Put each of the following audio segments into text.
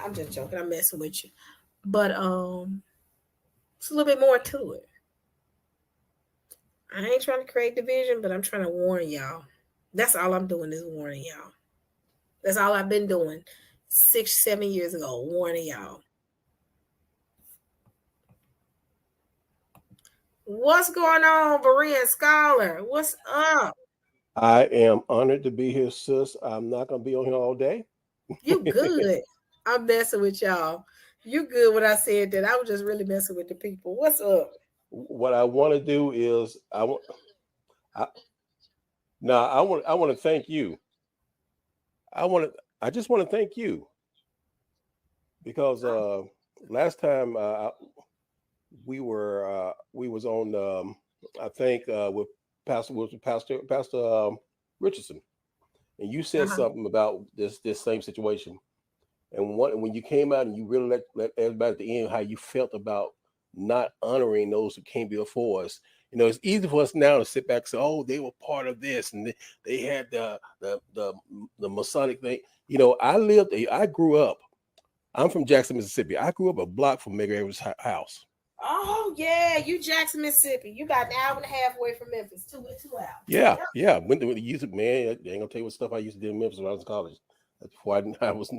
I'm just joking. I'm messing with you. But it's a little bit more to it. I ain't trying to create division, but I'm trying to warn y'all. That's all I'm doing is warning y'all. That's all I've been doing 6, 7 years ago, warning y'all. What's going on, Berean Scholar? What's up? I am honored to be here, sis. I'm not going to be on here all day. You good. I'm messing with y'all. You good when I said that. I was just really messing with the people. What's up? What I want to do is I, now I want to thank you. I just want to thank you because last time we was on I think with Pastor Richardson, and you said Uh-huh. something about this same situation. And when you came out and you really let everybody at the end how you felt about not honoring those who came before us. It's easy for us now to sit back and say, "Oh, they were part of this, and they had the Masonic thing." I grew up. I'm from Jackson, Mississippi. I grew up a block from Medgar Evers' house. Oh yeah, you Jackson, Mississippi. You about an hour and a half away from Memphis. Two hours. Yeah, Yep. yeah. Went to used to, man. I ain't gonna tell you what stuff I used to do in Memphis when I was in college. That's why I was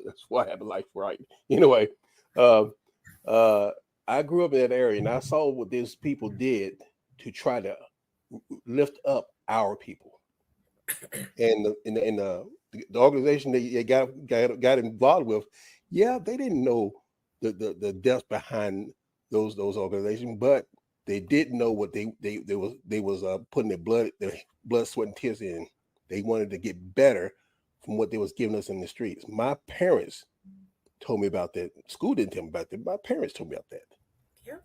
that's why I had the life right. Anyway, uh, uh, I grew up in that area and I saw what these people did to try to lift up our people. And the organization they got involved with, yeah, they didn't know the depth behind those organizations, but they did know what they was putting their blood, sweat, and tears in. They wanted to get better from what they was giving us in the streets. My parents told me about that. School didn't tell me about that. My parents told me about that. Yep.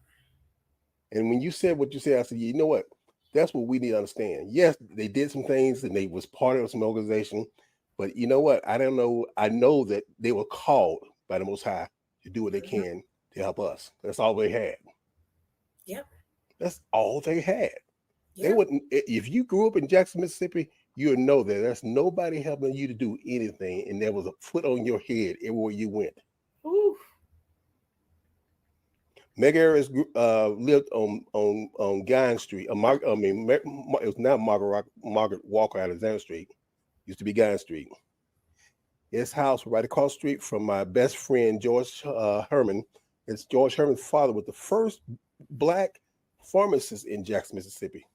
And when you said what you said, I said, you know what? That's what we need to understand. Yes, they did some things and they was part of some organization, but you know what? I don't know. I know that they were called by the Most High to do what they Mhm. can to help us. That's all they had. Yep. That's all they had. They Yep. wouldn't. If you grew up in Jackson, Mississippi, you would know that there's nobody helping you to do anything, and there was a foot on your head everywhere you went. Ooh. Meg Harris lived on Guyan Street. It was now Margaret Walker Alexander Street. Used to be Guyan Street. His house right across the street from my best friend George Herman. It's George Herman's father was the first black pharmacist in Jackson, Mississippi.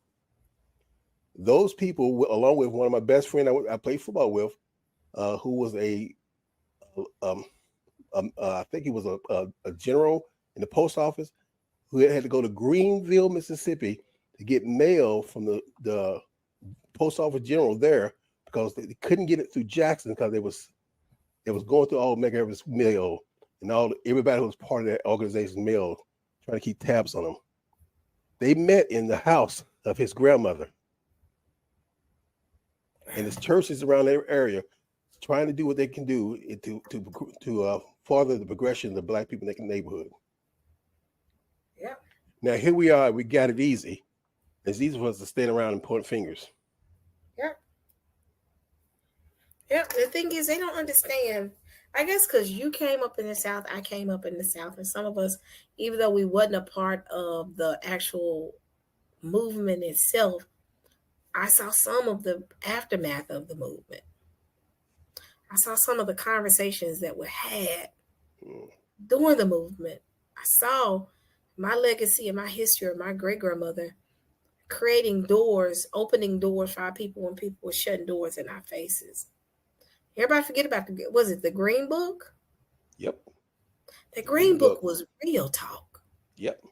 Those people, along with one of my best friends I played football with, who was um, I think he was a general in the post office who had to go to Greenville, Mississippi to get mail from the post office general there because they couldn't get it through Jackson because it was going through all Medgar Evers' mail and everybody who was part of that organization's mail trying to keep tabs on them. They met in the house of his grandmother and his churches around their area trying to do what they can do to further the progression of the black people in the neighborhood. Yep. Now here we are, we got it easy. It's easy for us to stand around and point fingers. Yep. Yep. The thing is, they don't understand. I guess because you came up in the South, I came up in the South, and some of us, even though we wasn't a part of the actual movement itself, I saw some of the aftermath of the movement. I saw some of the conversations that were had Mm. during the movement. I saw my legacy and my history of my great grandmother creating doors, opening doors for our people when people were shutting doors in our faces. Everybody forget about was it the Green Book? Yep. The The Green Green Book Book. was real talk Yep.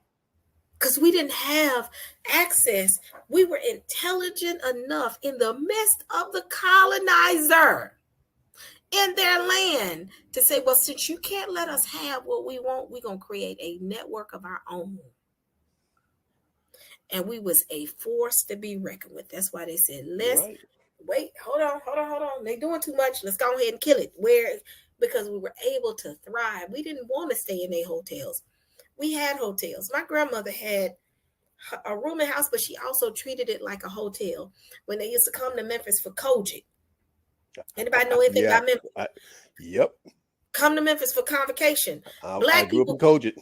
because we didn't have access. We were intelligent enough in the midst of the colonizer in their land to say, well, since you can't let us have what we want, we're going to create a network of our own. And we was a force to be reckoned with. That's why they said, let's Right. wait, hold on. They doing too much. Let's go ahead and kill it. Where because we were able to thrive. We didn't want to stay in their hotels. We had hotels. My grandmother had a rooming house, but she also treated it like a hotel. When they used to come to Memphis for Kojic. Anybody know anything Yeah. about Memphis? I, yep. come to Memphis for convocation. I Black grew up in people, Kojic.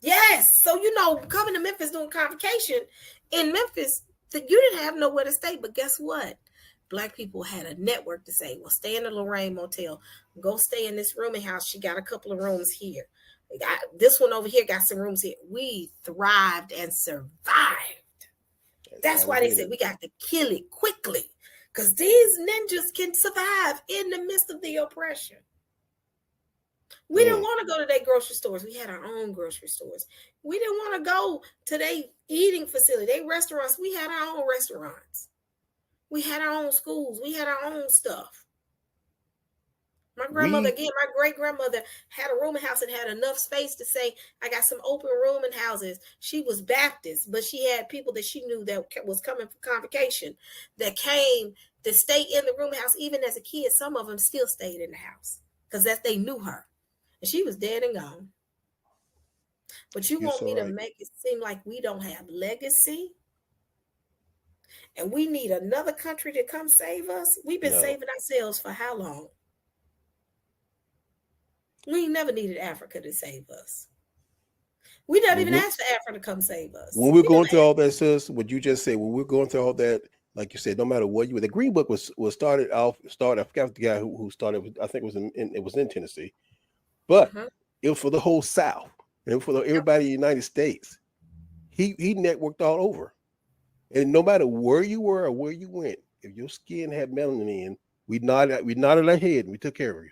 yes. So coming to Memphis doing convocation in Memphis, that you didn't have nowhere to stay. But guess what? Black people had a network to say, well, stay in the Lorraine Motel, go stay in this rooming house. She got a couple of rooms here. This one over here got some rooms here. We thrived and survived. That's That's how we why they did said it. we got to kill it quickly. Because these ninjas can survive in the midst of the oppression. We didn't Mm. want to go to their grocery stores. We had our own grocery stores. We didn't want to go to their eating facility, their restaurants. We had our own restaurants. We had our own schools. We had our own stuff. My grandmother, We again, my great grandmother had a rooming house and had enough space to say, I got some open rooming houses. She was Baptist, but she had people that she knew that was coming for convocation that came to stay in the rooming house. Even as a kid, some of them still stayed in the house because they knew her. And she was dead and gone. But you you're want so me to right. make it seem like we don't have legacy and we need another country to come save us? We've been No. saving ourselves for how long? We never needed Africa to save us. We not When even we asked for Africa to come save us. when we're We never going through asked. all that, sis, what you just said, when we're going through all that, like you said, no matter what you, the Green Book was started off. Started. I forgot the guy who started. I think it was it was in Tennessee, but Mm-hmm. it was for the whole South and for Yep. everybody in the United States. He networked all over, and no matter where you were or where you went, if your skin had melanin in, we nodded our head and we took care of you.